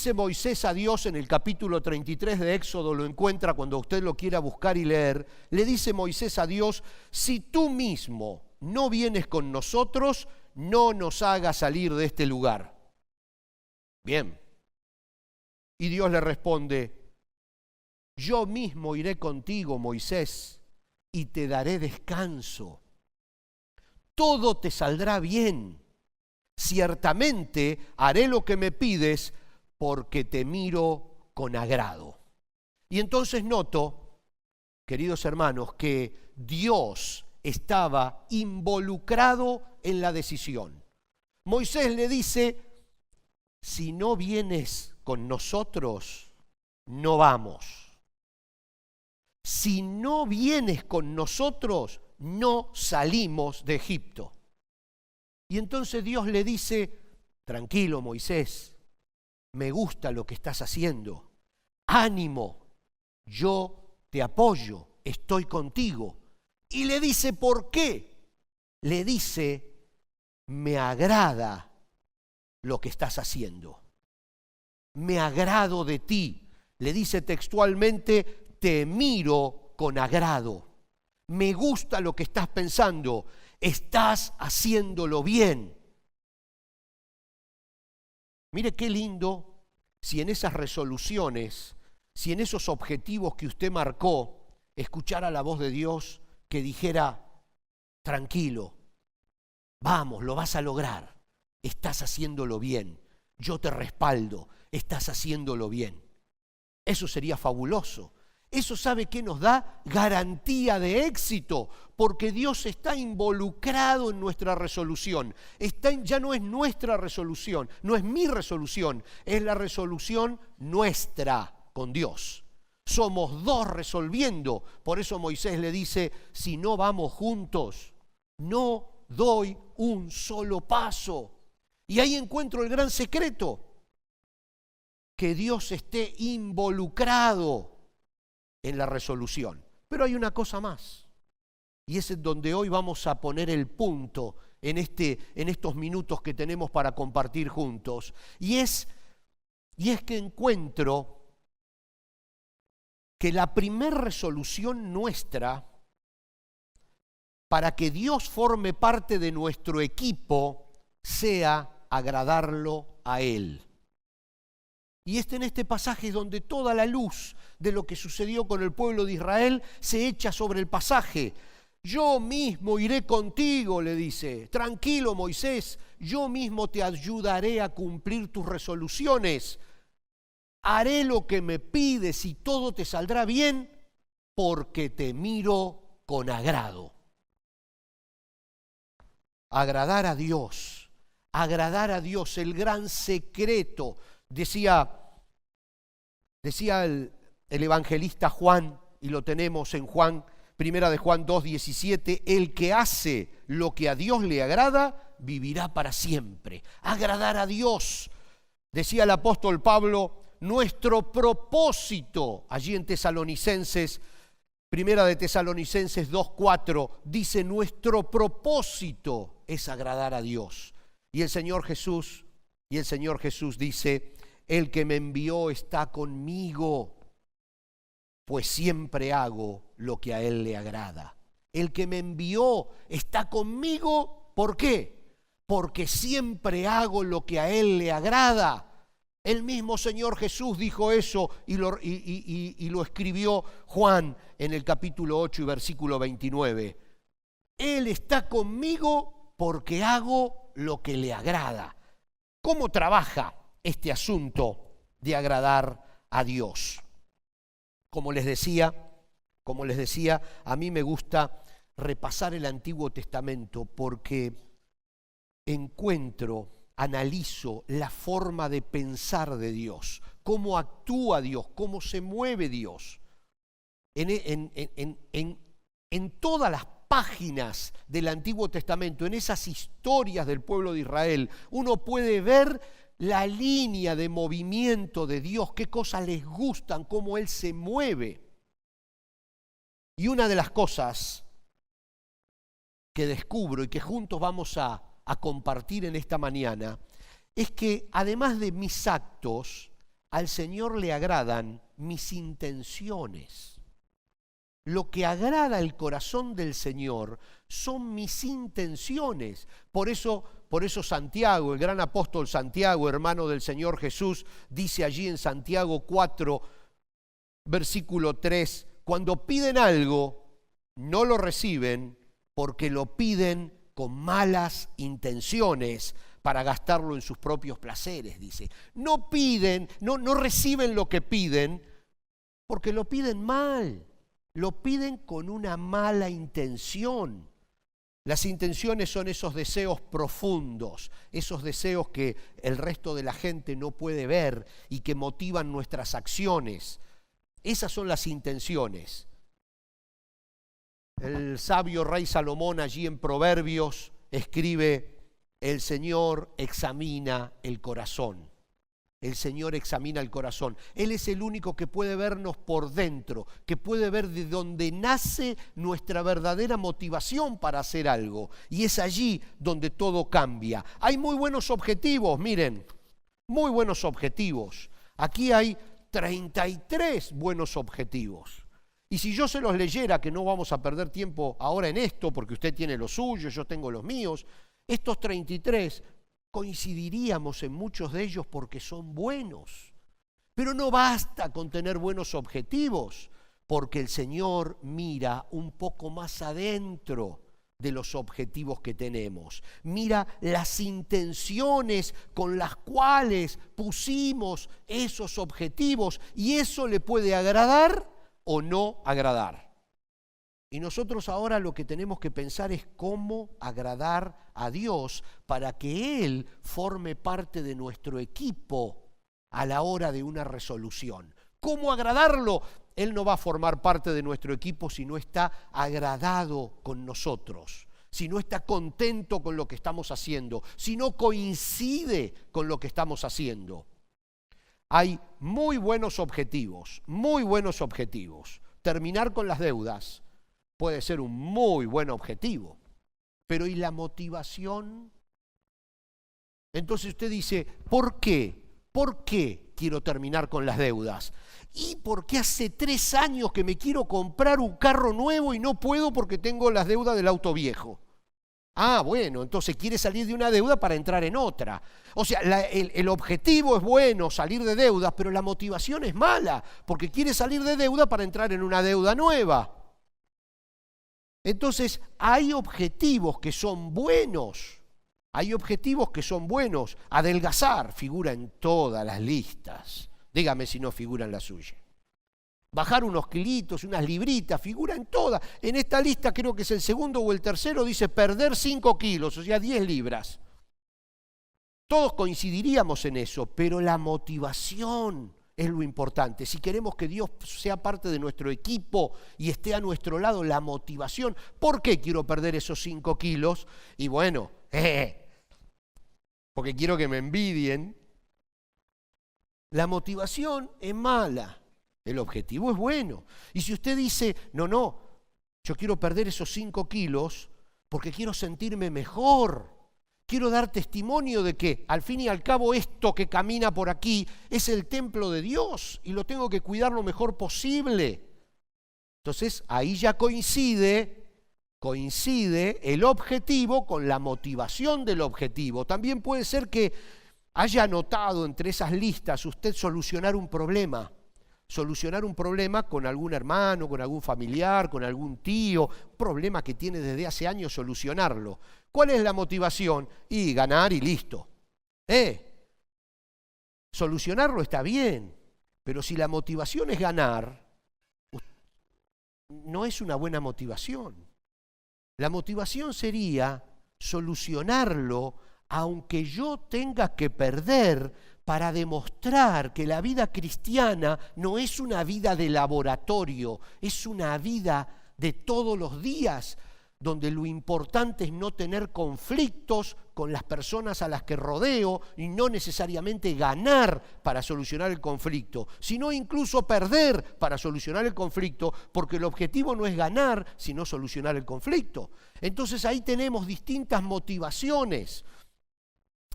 dice Moisés a Dios en el capítulo 33 de Éxodo, lo encuentra cuando usted lo quiera buscar y leer, le dice Moisés a Dios, si tú mismo no vienes con nosotros, no nos hagas salir de este lugar. Bien. Y Dios le responde, yo mismo iré contigo, Moisés, y te daré descanso. Todo te saldrá bien. Ciertamente haré lo que me pides porque te miro con agrado. Y entonces noto, queridos hermanos, que Dios estaba involucrado en la decisión. Moisés le dice, si no vienes con nosotros, no vamos. Si no vienes con nosotros, no salimos de Egipto. Y entonces Dios le dice, tranquilo Moisés, me gusta lo que estás haciendo, ánimo, yo te apoyo, estoy contigo. Y le dice, ¿por qué? Le dice, me agrada lo que estás haciendo, me agrado de ti. Le dice textualmente, te miro con agrado, me gusta lo que estás pensando, estás haciéndolo bien. Mire qué lindo si en esas resoluciones, si en esos objetivos que usted marcó, escuchara la voz de Dios que dijera, tranquilo, vamos, lo vas a lograr, estás haciéndolo bien, yo te respaldo, estás haciéndolo bien. Eso sería fabuloso. Eso, ¿sabe qué nos da? Garantía de éxito, porque Dios está involucrado en nuestra resolución. Ya no es nuestra resolución, no es mi resolución, es la resolución nuestra con Dios. Somos dos resolviendo. Por eso Moisés le dice, si no vamos juntos, no doy un solo paso. Y ahí encuentro el gran secreto, que Dios esté involucrado en la resolución. Pero hay una cosa más, y es en donde hoy vamos a poner el punto en estos minutos que tenemos para compartir juntos. Y es que encuentro que la primera resolución nuestra para que Dios forme parte de nuestro equipo sea agradarlo a Él. Y en este pasaje es donde toda la luz de lo que sucedió con el pueblo de Israel se echa sobre el pasaje. Yo mismo iré contigo, le dice. Tranquilo, Moisés, yo mismo te ayudaré a cumplir tus resoluciones. Haré lo que me pides y todo te saldrá bien porque te miro con agrado. Agradar a Dios, el gran secreto. Decía el evangelista Juan, y lo tenemos en Primera de Juan 2:17, el que hace lo que a Dios le agrada, vivirá para siempre. Agradar a Dios. Decía el apóstol Pablo, nuestro propósito, allí en Tesalonicenses, Primera de Tesalonicenses 2:4, dice, nuestro propósito es agradar a Dios. Y el Señor Jesús dice, el que me envió está conmigo, pues siempre hago lo que a Él le agrada. El que me envió está conmigo, ¿por qué? Porque siempre hago lo que a Él le agrada. El mismo Señor Jesús dijo eso y lo escribió Juan en el capítulo 8 y versículo 29. Él está conmigo porque hago lo que le agrada. ¿Cómo trabaja este asunto de agradar a Dios? Como les decía, a mí me gusta repasar el Antiguo Testamento porque analizo la forma de pensar de Dios, cómo actúa Dios, cómo se mueve Dios. En todas las páginas del Antiguo Testamento, en esas historias del pueblo de Israel, uno puede ver la línea de movimiento de Dios, qué cosas les gustan, cómo Él se mueve. Y una de las cosas que descubro y que juntos vamos a compartir en esta mañana es que además de mis actos, al Señor le agradan mis intenciones. Lo que agrada el corazón del Señor son mis intenciones. Por eso Santiago, el gran apóstol Santiago, hermano del Señor Jesús, dice allí en Santiago 4, versículo 3, cuando piden algo, no lo reciben porque lo piden con malas intenciones para gastarlo en sus propios placeres, dice. No piden, no reciben lo que piden porque lo piden mal. Lo piden con una mala intención. Las intenciones son esos deseos profundos, esos deseos que el resto de la gente no puede ver y que motivan nuestras acciones. Esas son las intenciones. El sabio rey Salomón allí en Proverbios escribe: el Señor examina el corazón. El Señor examina el corazón. Él es el único que puede vernos por dentro, que puede ver de dónde nace nuestra verdadera motivación para hacer algo. Y es allí donde todo cambia. Hay muy buenos objetivos, miren, muy buenos objetivos. Aquí hay 33 buenos objetivos. Y si yo se los leyera, que no vamos a perder tiempo ahora en esto, porque usted tiene los suyos, yo tengo los míos, estos 33 coincidiríamos en muchos de ellos porque son buenos. Pero no basta con tener buenos objetivos, porque el Señor mira un poco más adentro de los objetivos que tenemos. Mira las intenciones con las cuales pusimos esos objetivos y eso le puede agradar o no agradar. Y nosotros ahora lo que tenemos que pensar es cómo agradar a Dios para que Él forme parte de nuestro equipo a la hora de una resolución. ¿Cómo agradarlo? Él no va a formar parte de nuestro equipo si no está agradado con nosotros, si no está contento con lo que estamos haciendo, si no coincide con lo que estamos haciendo. Hay muy buenos objetivos, muy buenos objetivos. Terminar con las deudas puede ser un muy buen objetivo, pero ¿y la motivación? Entonces usted dice, ¿por qué? ¿Por qué quiero terminar con las deudas? Y porque hace 3 años que me quiero comprar un carro nuevo y no puedo porque tengo las deudas del auto viejo. Ah, bueno, entonces quiere salir de una deuda para entrar en otra. O sea, el objetivo es bueno, salir de deudas, pero la motivación es mala, porque quiere salir de deuda para entrar en una deuda nueva. Entonces, hay objetivos que son buenos. Hay objetivos que son buenos. Adelgazar figura en todas las listas. Dígame si no figura en la suya. Bajar unos kilitos, unas libritas, figura en todas. En esta lista creo que es el segundo o el tercero, dice perder 5 kilos, o sea, 10 libras. Todos coincidiríamos en eso, pero la motivación es lo importante. Si queremos que Dios sea parte de nuestro equipo y esté a nuestro lado, la motivación. ¿Por qué quiero perder esos 5 kilos? Y bueno, porque quiero que me envidien. La motivación es mala. El objetivo es bueno. Y si usted dice, no, yo quiero perder esos 5 kilos porque quiero sentirme mejor. Quiero dar testimonio de que, al fin y al cabo, esto que camina por aquí es el templo de Dios y lo tengo que cuidar lo mejor posible. Entonces, ahí ya coincide el objetivo con la motivación del objetivo. También puede ser que haya anotado entre esas listas usted solucionar un problema con algún hermano, con algún familiar, con algún tío, un problema que tiene desde hace años, solucionarlo. ¿Cuál es la motivación? Y ganar y listo. Solucionarlo está bien, pero si la motivación es ganar, no es una buena motivación. La motivación sería solucionarlo aunque yo tenga que perder para demostrar que la vida cristiana no es una vida de laboratorio, es una vida de todos los días, donde lo importante es no tener conflictos con las personas a las que rodeo y no necesariamente ganar para solucionar el conflicto, sino incluso perder para solucionar el conflicto, porque el objetivo no es ganar, sino solucionar el conflicto. Entonces ahí tenemos distintas motivaciones.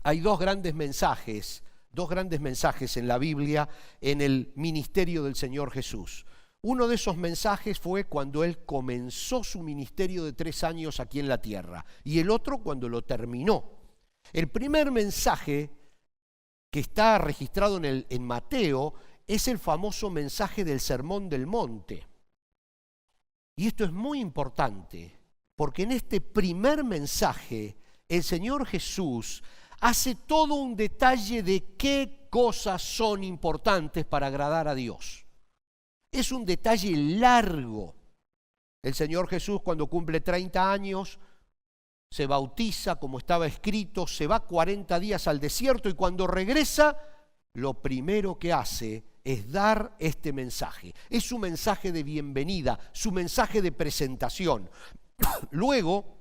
Hay 2 grandes mensajes dos grandes mensajes en la Biblia en el ministerio del Señor Jesús. Uno de esos mensajes fue cuando Él comenzó su ministerio de 3 años aquí en la tierra, y el otro cuando lo terminó. El primer mensaje que está registrado en Mateo es el famoso mensaje del Sermón del Monte. Y esto es muy importante, porque en este primer mensaje el Señor Jesús hace todo un detalle de qué cosas son importantes para agradar a Dios. Es un detalle largo. El Señor Jesús, cuando cumple 30 años, se bautiza como estaba escrito, se va 40 días al desierto y cuando regresa, lo primero que hace es dar este mensaje. Es su mensaje de bienvenida, su mensaje de presentación. Luego,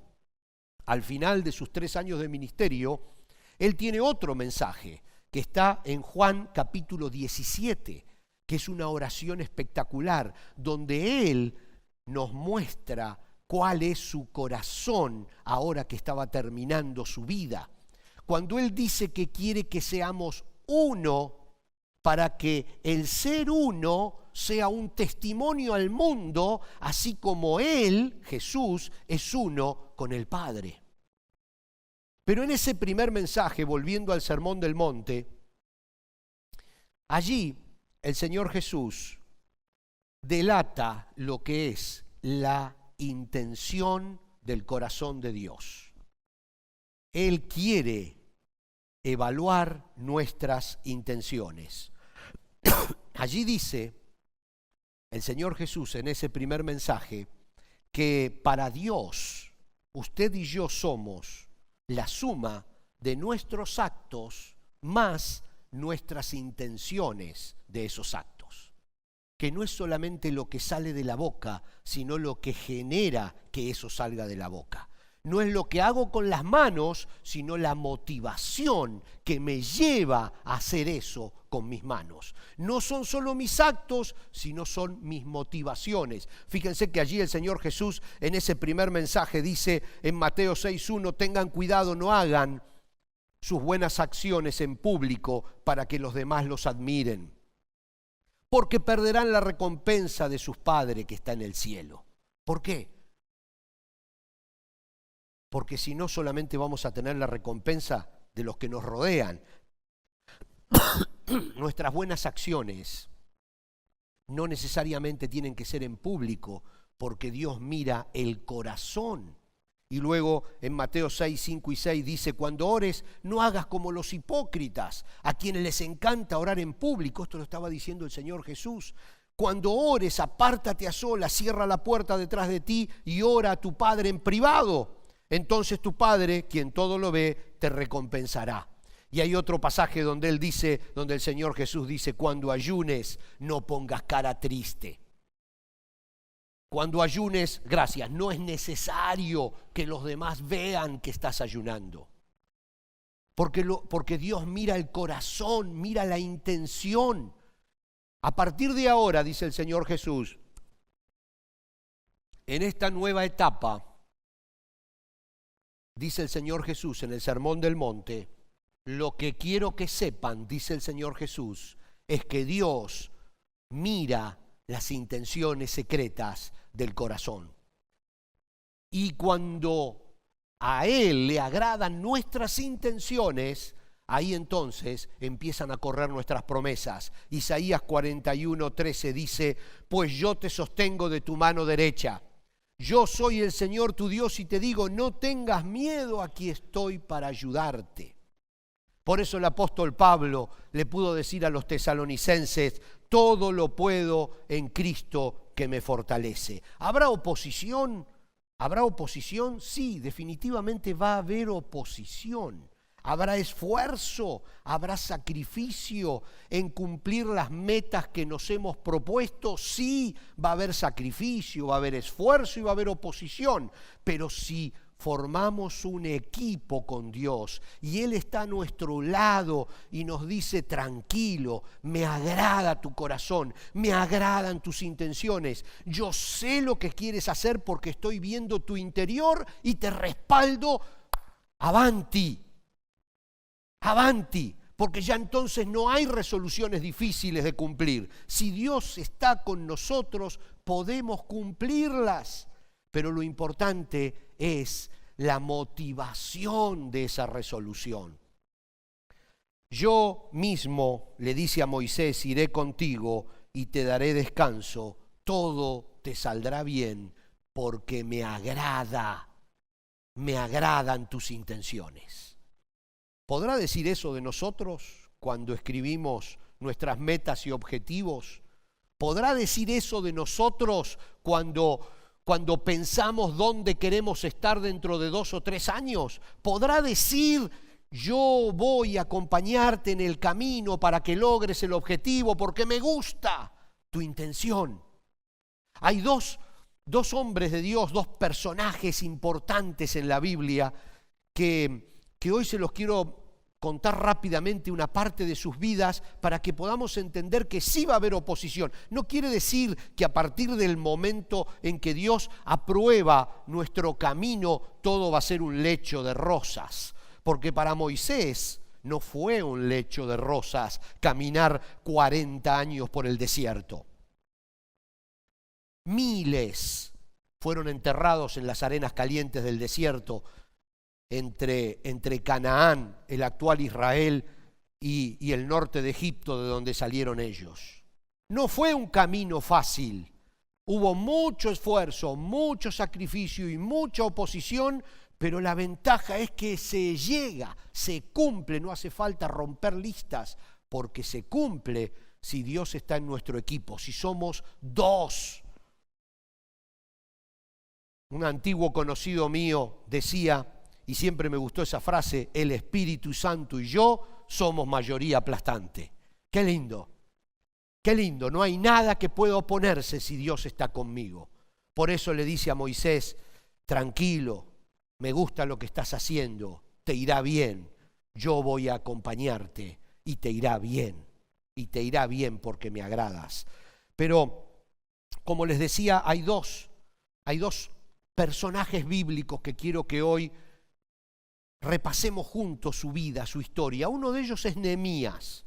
al final de sus 3 años de ministerio, Él tiene otro mensaje que está en Juan capítulo 17, que es una oración espectacular, donde Él nos muestra cuál es su corazón ahora que estaba terminando su vida. Cuando Él dice que quiere que seamos uno, para que el ser uno sea un testimonio al mundo, así como Él, Jesús, es uno con el Padre. Pero en ese primer mensaje, volviendo al Sermón del Monte, allí el Señor Jesús delata lo que es la intención del corazón de Dios. Él quiere evaluar nuestras intenciones. Allí dice el Señor Jesús en ese primer mensaje que para Dios usted y yo somos la suma de nuestros actos más nuestras intenciones de esos actos. Que no es solamente lo que sale de la boca, sino lo que genera que eso salga de la boca. No es lo que hago con las manos, sino la motivación que me lleva a hacer eso con mis manos. No son solo mis actos, sino son mis motivaciones. Fíjense que allí el Señor Jesús en ese primer mensaje dice en Mateo 6:1, tengan cuidado, no hagan sus buenas acciones en público para que los demás los admiren, porque perderán la recompensa de sus padres que está en el cielo. ¿Por qué? Porque si no, solamente vamos a tener la recompensa de los que nos rodean. Nuestras buenas acciones no necesariamente tienen que ser en público, porque Dios mira el corazón. Y luego en Mateo 6, 5 y 6 dice, cuando ores, no hagas como los hipócritas, a quienes les encanta orar en público. Esto lo estaba diciendo el Señor Jesús. Cuando ores, apártate a solas, cierra la puerta detrás de ti y ora a tu Padre en privado. Entonces tu Padre, quien todo lo ve, te recompensará. Y hay otro pasaje donde él dice, donde el Señor Jesús dice, cuando ayunes, no pongas cara triste. Cuando ayunes, gracias, no es necesario que los demás vean que estás ayunando. Porque Dios mira el corazón, mira la intención. A partir de ahora, dice el Señor Jesús, en esta nueva etapa, dice el Señor Jesús en el Sermón del Monte, lo que quiero que sepan, dice el Señor Jesús, es que Dios mira las intenciones secretas del corazón. Y cuando a Él le agradan nuestras intenciones, ahí entonces empiezan a correr nuestras promesas. Isaías 41:13 dice, pues yo te sostengo de tu mano derecha. Yo soy el Señor tu Dios y te digo, no tengas miedo, aquí estoy para ayudarte. Por eso el apóstol Pablo le pudo decir a los tesalonicenses, todo lo puedo en Cristo que me fortalece. ¿Habrá oposición? ¿Habrá oposición? Sí, definitivamente va a haber oposición. Habrá esfuerzo, habrá sacrificio en cumplir las metas que nos hemos propuesto. Sí, va a haber sacrificio, va a haber esfuerzo y va a haber oposición. Pero si formamos un equipo con Dios y Él está a nuestro lado y nos dice, tranquilo, me agrada tu corazón, me agradan tus intenciones, yo sé lo que quieres hacer porque estoy viendo tu interior y te respaldo, avanti. Avanti, porque ya entonces no hay resoluciones difíciles de cumplir. Si Dios está con nosotros, podemos cumplirlas. Pero lo importante es la motivación de esa resolución. Yo mismo, le dice a Moisés, iré contigo y te daré descanso. Todo te saldrá bien porque me agradan tus intenciones. ¿Podrá decir eso de nosotros cuando escribimos nuestras metas y objetivos? ¿Podrá decir eso de nosotros cuando pensamos dónde queremos estar dentro de 2 o 3 años? ¿Podrá decir, yo voy a acompañarte en el camino para que logres el objetivo porque me gusta tu intención? Hay dos hombres de Dios, 2 personajes importantes en la Biblia que hoy se los quiero contar rápidamente una parte de sus vidas para que podamos entender que sí va a haber oposición. No quiere decir que a partir del momento en que Dios aprueba nuestro camino todo va a ser un lecho de rosas, porque para Moisés no fue un lecho de rosas caminar 40 años por el desierto. Miles fueron enterrados en las arenas calientes del desierto entre Canaán, el actual Israel, y el norte de Egipto, de donde salieron ellos. No fue un camino fácil. Hubo mucho esfuerzo, mucho sacrificio y mucha oposición, pero la ventaja es que se llega, se cumple, no hace falta romper listas, porque se cumple si Dios está en nuestro equipo, si somos 2. Un antiguo conocido mío decía, y siempre me gustó esa frase, el Espíritu Santo y yo somos mayoría aplastante. Qué lindo, no hay nada que pueda oponerse si Dios está conmigo. Por eso le dice a Moisés, tranquilo, me gusta lo que estás haciendo, te irá bien, yo voy a acompañarte y te irá bien porque me agradas. Pero, como les decía, hay dos personajes bíblicos que quiero que hoy repasemos juntos su vida, su historia. Uno de ellos es Nehemías.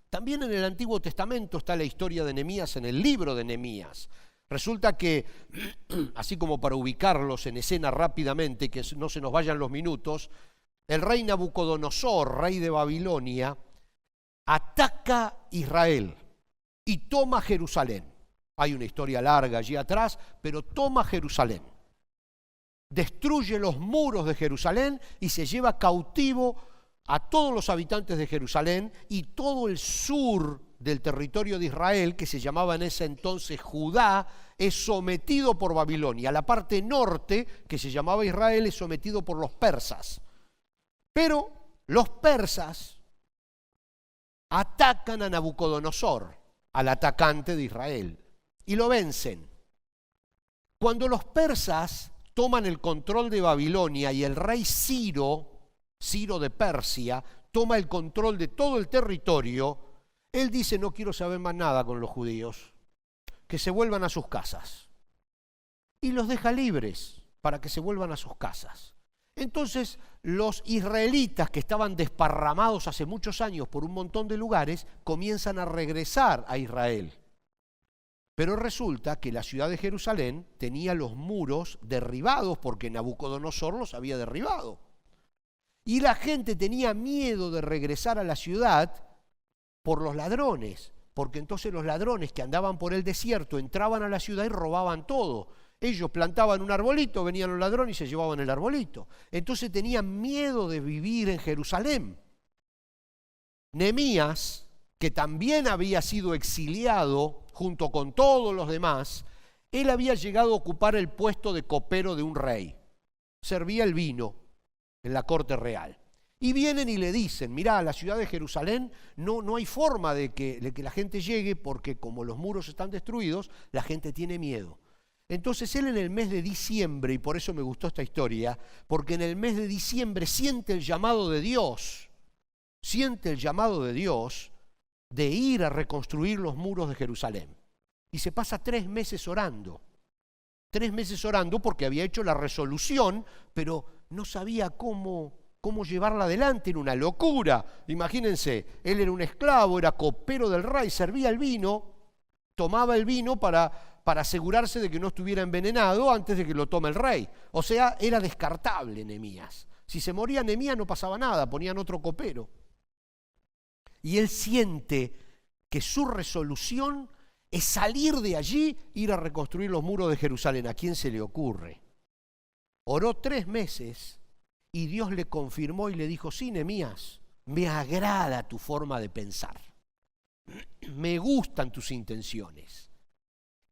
También en el Antiguo Testamento está la historia de Nehemías en el libro de Nehemías. Resulta que, así como para ubicarlos en escena rápidamente, que no se nos vayan los minutos, el rey Nabucodonosor, rey de Babilonia, ataca Israel y toma Jerusalén. Hay una historia larga allí atrás, pero toma Jerusalén. Destruye los muros de Jerusalén y se lleva cautivo a todos los habitantes de Jerusalén y todo el sur del territorio de Israel, que se llamaba en ese entonces Judá, es sometido por Babilonia. La parte norte, que se llamaba Israel, es sometido por los persas. Pero los persas atacan a Nabucodonosor, al atacante de Israel, y lo vencen. Cuando los persas toman el control de Babilonia y el rey Ciro de Persia, toma el control de todo el territorio, él dice, no quiero saber más nada con los judíos, que se vuelvan a sus casas. Y los deja libres para que se vuelvan a sus casas. Entonces, los israelitas que estaban desparramados hace muchos años por un montón de lugares, comienzan a regresar a Israel. Pero resulta que la ciudad de Jerusalén tenía los muros derribados porque Nabucodonosor los había derribado. Y la gente tenía miedo de regresar a la ciudad por los ladrones, porque entonces los ladrones que andaban por el desierto entraban a la ciudad y robaban todo. Ellos plantaban un arbolito, venían los ladrones y se llevaban el arbolito. Entonces tenían miedo de vivir en Jerusalén. Nehemías, que también había sido exiliado junto con todos los demás, él había llegado a ocupar el puesto de copero de un rey. Servía el vino en la corte real. Y vienen y le dicen, mirá, a la ciudad de Jerusalén no hay forma de que la gente llegue porque como los muros están destruidos, la gente tiene miedo. Entonces él en el mes de diciembre, y por eso me gustó esta historia, porque en el mes de diciembre siente el llamado de Dios de ir a reconstruir los muros de Jerusalén. Y se pasa 3 meses orando. 3 meses orando porque había hecho la resolución, pero no sabía cómo cómo llevarla adelante, era una locura. Imagínense, él era un esclavo, era copero del rey, servía el vino, tomaba el vino para asegurarse de que no estuviera envenenado antes de que lo tome el rey. O sea, era descartable Nehemías. Si se moría Nehemías no pasaba nada, ponían otro copero. Y él siente que su resolución es salir de allí, ir a reconstruir los muros de Jerusalén. ¿A quién se le ocurre? Oró 3 meses y Dios le confirmó y le dijo: sí, Nehemías, me agrada tu forma de pensar. Me gustan tus intenciones.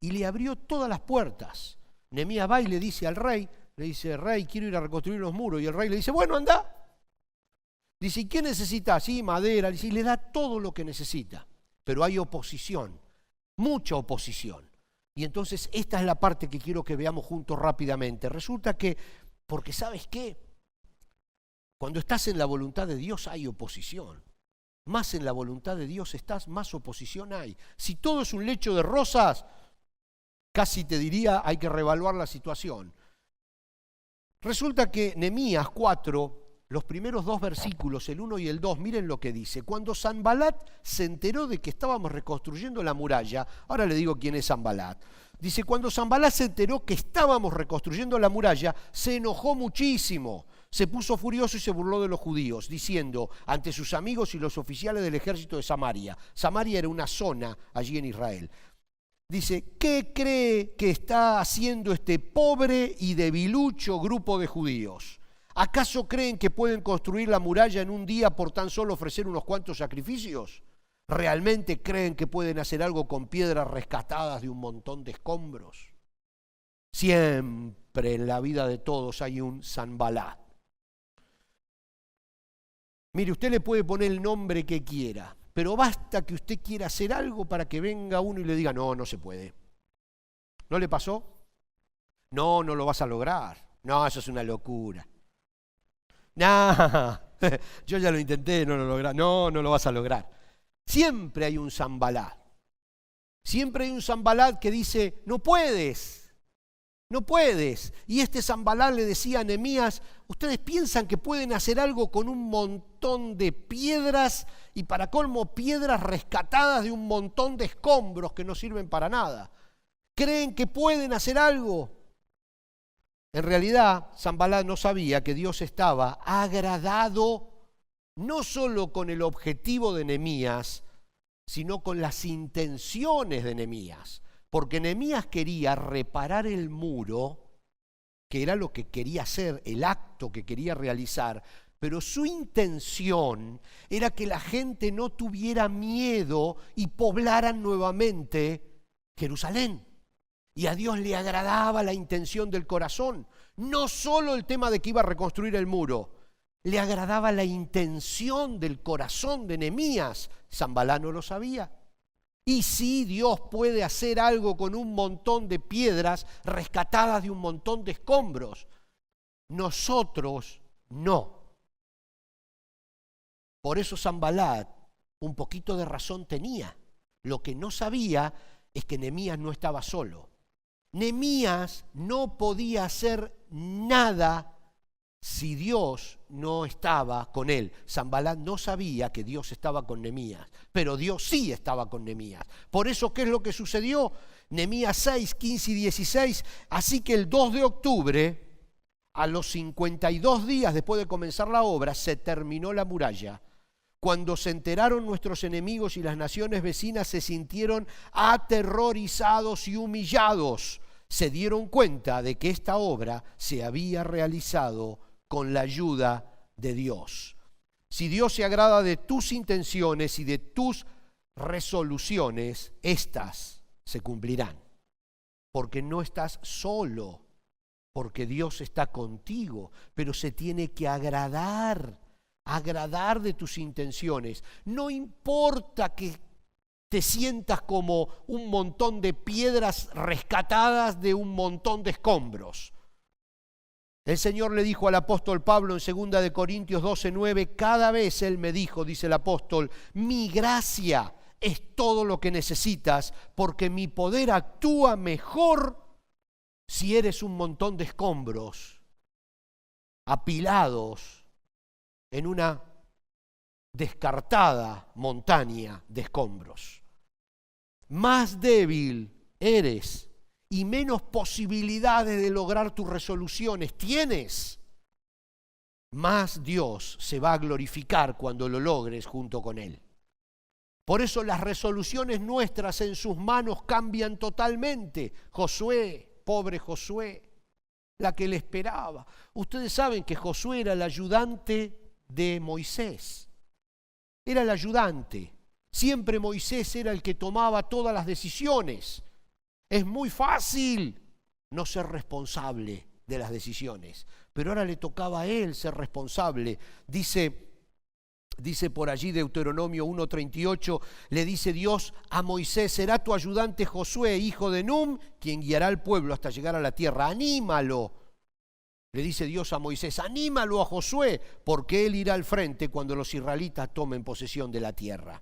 Y le abrió todas las puertas. Nehemías va y le dice al rey, le dice: rey, quiero ir a reconstruir los muros. Y el rey le dice: bueno, anda. Dice: ¿y qué necesitas? Sí, madera. Y le da todo lo que necesita. Pero hay oposición, mucha oposición. Y entonces esta es la parte que quiero que veamos juntos rápidamente. Resulta que, porque ¿sabes qué? Cuando estás en la voluntad de Dios hay oposición. Más en la voluntad de Dios estás, más oposición hay. Si todo es un lecho de rosas, casi te diría hay que reevaluar la situación. Resulta que Nehemías 4, los primeros 2 versículos, el 1 y el 2, miren lo que dice. Cuando Sanbalat se enteró de que estábamos reconstruyendo la muralla, ahora le digo quién es Sanbalat. Dice: cuando Sanbalat se enteró que estábamos reconstruyendo la muralla, se enojó muchísimo. Se puso furioso y se burló de los judíos, diciendo ante sus amigos y los oficiales del ejército de Samaria. Samaria era una zona allí en Israel. Dice: ¿qué cree que está haciendo este pobre y debilucho grupo de judíos? ¿Acaso creen que pueden construir la muralla en un día por tan solo ofrecer unos cuantos sacrificios? ¿Realmente creen que pueden hacer algo con piedras rescatadas de un montón de escombros? Siempre en la vida de todos hay un Sanbalat. Mire, usted le puede poner el nombre que quiera, pero basta que usted quiera hacer algo para que venga uno y le diga: no, no se puede. ¿No le pasó? No, no lo vas a lograr. No, eso es una locura. No, yo ya lo intenté, no lo logré. No, no lo vas a lograr. Siempre hay un Sanbalat. Siempre hay un Sanbalat que dice: no puedes, no puedes. Y este Sanbalat le decía a Nehemías: ustedes piensan que pueden hacer algo con un montón de piedras, y para colmo piedras rescatadas de un montón de escombros que no sirven para nada. ¿Creen que pueden hacer algo? En realidad, Sanbalat no sabía que Dios estaba agradado no solo con el objetivo de Nehemías, sino con las intenciones de Nehemías. Porque Nehemías quería reparar el muro, que era lo que quería hacer, el acto que quería realizar, pero su intención era que la gente no tuviera miedo y poblaran nuevamente Jerusalén. Y a Dios le agradaba la intención del corazón, no solo el tema de que iba a reconstruir el muro, le agradaba la intención del corazón de Nehemías. Sanbalat no lo sabía. Y sí, Dios puede hacer algo con un montón de piedras rescatadas de un montón de escombros. Nosotros no. Por eso Sanbalat un poquito de razón tenía. Lo que no sabía es que Nehemías no estaba solo. Nehemías no podía hacer nada si Dios no estaba con él. Sanbalat no sabía que Dios estaba con Nehemías, pero Dios sí estaba con Nehemías. Por eso, ¿qué es lo que sucedió? Nehemías 6, 15 y 16. Así que el 2 de octubre, a los 52 días después de comenzar la obra, se terminó la muralla. Cuando se enteraron nuestros enemigos y las naciones vecinas, se sintieron aterrorizados y humillados. Se dieron cuenta de que esta obra se había realizado con la ayuda de Dios. Si Dios se agrada de tus intenciones y de tus resoluciones, estas se cumplirán. Porque no estás solo, porque Dios está contigo, pero se tiene que agradar de tus intenciones. No importa que te sientas como un montón de piedras rescatadas de un montón de escombros. El Señor le dijo al apóstol Pablo en 2 de Corintios 12:9, cada vez Él me dijo, dice el apóstol, mi gracia es todo lo que necesitas, porque mi poder actúa mejor si eres un montón de escombros apilados en una descartada montaña de escombros. Más débil eres y menos posibilidades de lograr tus resoluciones tienes, más Dios se va a glorificar cuando lo logres junto con Él. Por eso las resoluciones nuestras en sus manos cambian totalmente. Josué, pobre Josué, la que le esperaba. Ustedes saben que Josué era el ayudante de Moisés. Era el ayudante. Siempre Moisés era el que tomaba todas las decisiones. Es muy fácil no ser responsable de las decisiones, pero ahora le tocaba a él ser responsable. Dice por allí Deuteronomio 1:38, le dice Dios a Moisés: será tu ayudante Josué, hijo de Num, quien guiará al pueblo hasta llegar a la tierra. Anímalo. Le dice Dios a Moisés: anímalo a Josué, porque él irá al frente cuando los israelitas tomen posesión de la tierra.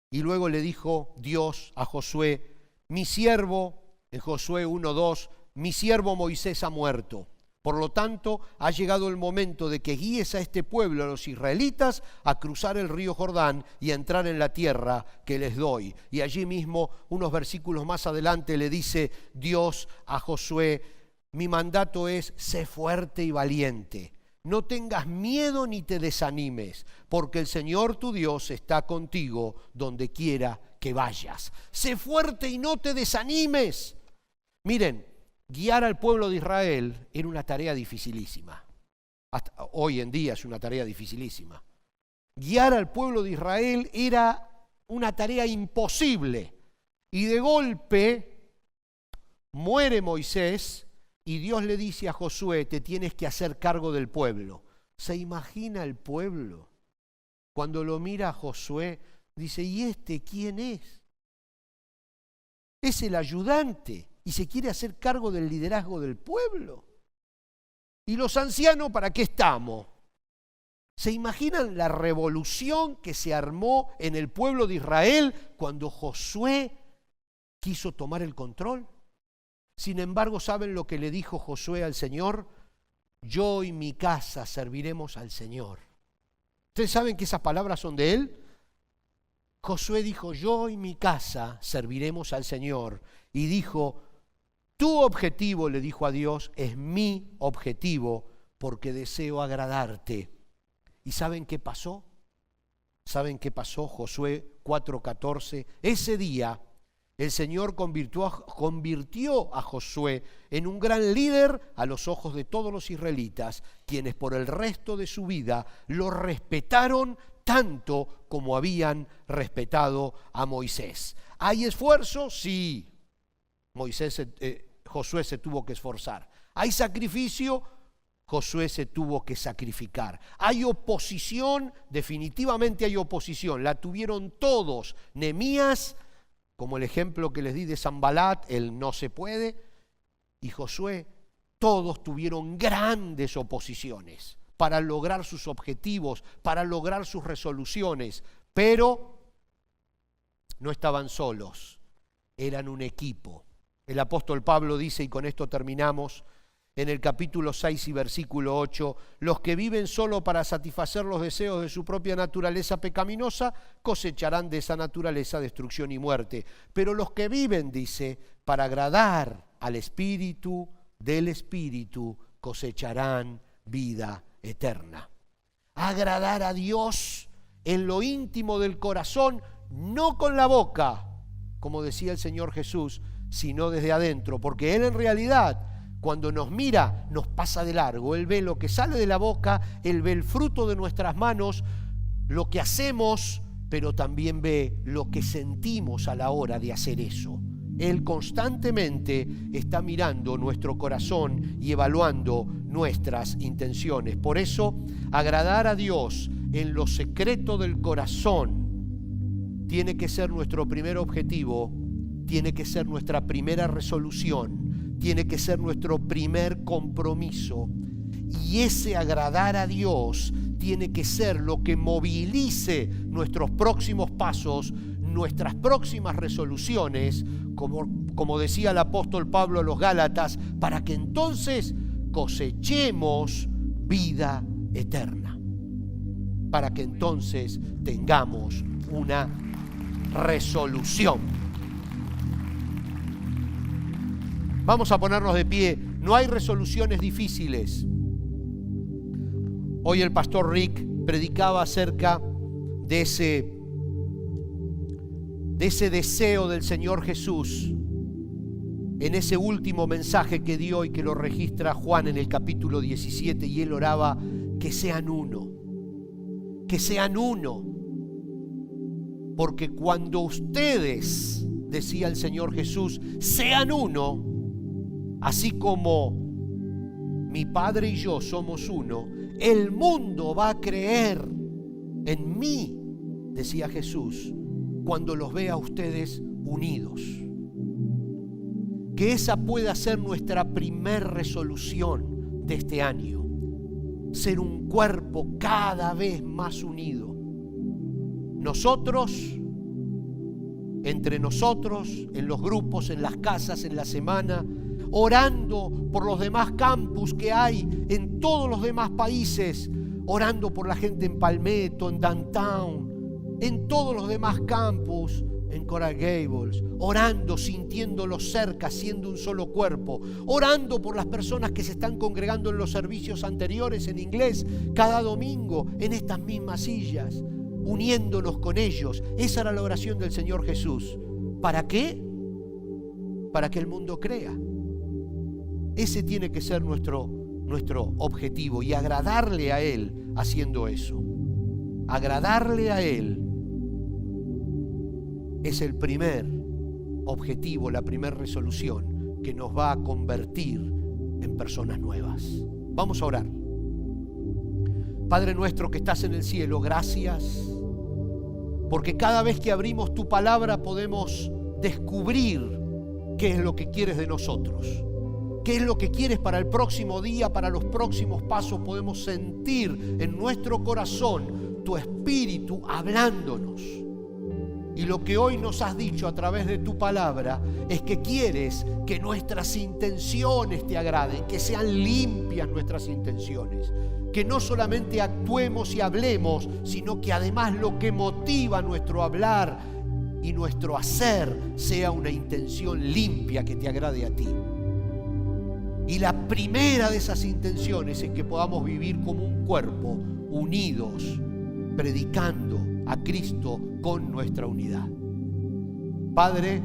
Y luego le dijo Dios a Josué: mi siervo, en Josué 1:2, mi siervo Moisés ha muerto. Por lo tanto, ha llegado el momento de que guíes a este pueblo, a los israelitas, a cruzar el río Jordán y a entrar en la tierra que les doy. Y allí mismo, unos versículos más adelante, le dice Dios a Josué: mi mandato es: sé fuerte y valiente. No tengas miedo ni te desanimes, porque el Señor tu Dios está contigo donde quiera que vayas. Sé fuerte y no te desanimes. Miren, guiar al pueblo de Israel era una tarea dificilísima. Hasta hoy en día es una tarea dificilísima. Guiar al pueblo de Israel era una tarea imposible. Y de golpe muere Moisés y Dios le dice a Josué: te tienes que hacer cargo del pueblo. ¿Se imagina el pueblo? Cuando lo mira a Josué, dice: ¿y este quién es? Es el ayudante y se quiere hacer cargo del liderazgo del pueblo. ¿Y los ancianos para qué estamos? ¿Se imaginan la revolución que se armó en el pueblo de Israel cuando Josué quiso tomar el control? Sin embargo, ¿saben lo que le dijo Josué al Señor? Yo y mi casa serviremos al Señor. ¿Ustedes saben que esas palabras son de él? Josué dijo: yo y mi casa serviremos al Señor. Y dijo: tu objetivo, le dijo a Dios, es mi objetivo, porque deseo agradarte. ¿Y saben qué pasó? ¿Saben qué pasó? Josué 4:14. Ese día el Señor convirtió a Josué en un gran líder a los ojos de todos los israelitas, quienes por el resto de su vida lo respetaron tanto como habían respetado a Moisés. ¿Hay esfuerzo? Sí. Josué se tuvo que esforzar. ¿Hay sacrificio? Josué se tuvo que sacrificar. ¿Hay oposición? Definitivamente hay oposición. La tuvieron todos. Nehemías, como el ejemplo que les di de Sanbalat, él no se puede. Y Josué, todos tuvieron grandes oposiciones para lograr sus objetivos, para lograr sus resoluciones. Pero no estaban solos, eran un equipo. El apóstol Pablo dice, y con esto terminamos, en el capítulo 6 y versículo 8, los que viven solo para satisfacer los deseos de su propia naturaleza pecaminosa cosecharán de esa naturaleza destrucción y muerte. Pero los que viven, dice, para agradar al Espíritu, del Espíritu cosecharán vida eterna. Agradar a Dios en lo íntimo del corazón, no con la boca, como decía el Señor Jesús, sino desde adentro, porque Él en realidad, cuando nos mira, nos pasa de largo. Él ve lo que sale de la boca, Él ve el fruto de nuestras manos, lo que hacemos, pero también ve lo que sentimos a la hora de hacer eso. Él constantemente está mirando nuestro corazón y evaluando nuestras intenciones. Por eso, agradar a Dios en lo secreto del corazón tiene que ser nuestro primer objetivo, tiene que ser nuestra primera resolución, tiene que ser nuestro primer compromiso. Y ese agradar a Dios tiene que ser lo que movilice nuestros próximos pasos, nuestras próximas resoluciones, como decía el apóstol Pablo a los Gálatas, para que entonces cosechemos vida eterna. para que entonces tengamos una resolución. Vamos a ponernos de pie. No hay resoluciones difíciles. Hoy el pastor Rick predicaba acerca de ese deseo del Señor Jesús en ese último mensaje que dio y que lo registra Juan en el capítulo 17, y él oraba que sean uno, porque cuando ustedes, decía el Señor Jesús, sean uno, así como mi Padre y yo somos uno, el mundo va a creer en mí, decía Jesús, cuando los vea a ustedes unidos. Que esa pueda ser nuestra primer resolución de este año. Ser un cuerpo cada vez más unido. Nosotros, entre nosotros, en los grupos, en las casas, en la semana, orando por los demás campus que hay en todos los demás países, orando por la gente en Palmetto, en Downtown, en todos los demás campus, en Coral Gables, orando, sintiéndolos cerca, siendo un solo cuerpo, orando por las personas que se están congregando en los servicios anteriores en inglés cada domingo en estas mismas sillas, uniéndonos con ellos. Esa era la oración del Señor Jesús. ¿Para qué? Para que el mundo crea. Ese tiene que ser nuestro objetivo, y agradarle a Él haciendo eso. Agradarle a Él es el primer objetivo, la primera resolución que nos va a convertir en personas nuevas. Vamos a orar. Padre nuestro que estás en el cielo, gracias, porque cada vez que abrimos tu palabra podemos descubrir qué es lo que quieres de nosotros, qué es lo que quieres para el próximo día, para los próximos pasos. Podemos sentir en nuestro corazón tu espíritu hablándonos. Y lo que hoy nos has dicho a través de tu palabra es que quieres que nuestras intenciones te agraden, que sean limpias nuestras intenciones, que no solamente actuemos y hablemos, sino que además lo que motiva nuestro hablar y nuestro hacer sea una intención limpia que te agrade a ti. Y la primera de esas intenciones es que podamos vivir como un cuerpo, unidos, predicando a Cristo con nuestra unidad. Padre,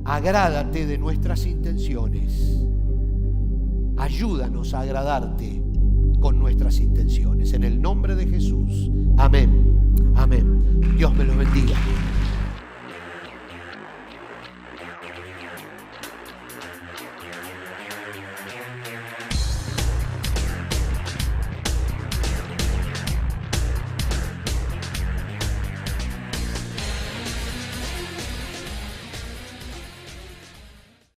agrádate de nuestras intenciones. Ayúdanos a agradarte con nuestras intenciones. En el nombre de Jesús. Amén. Amén. Dios me los bendiga.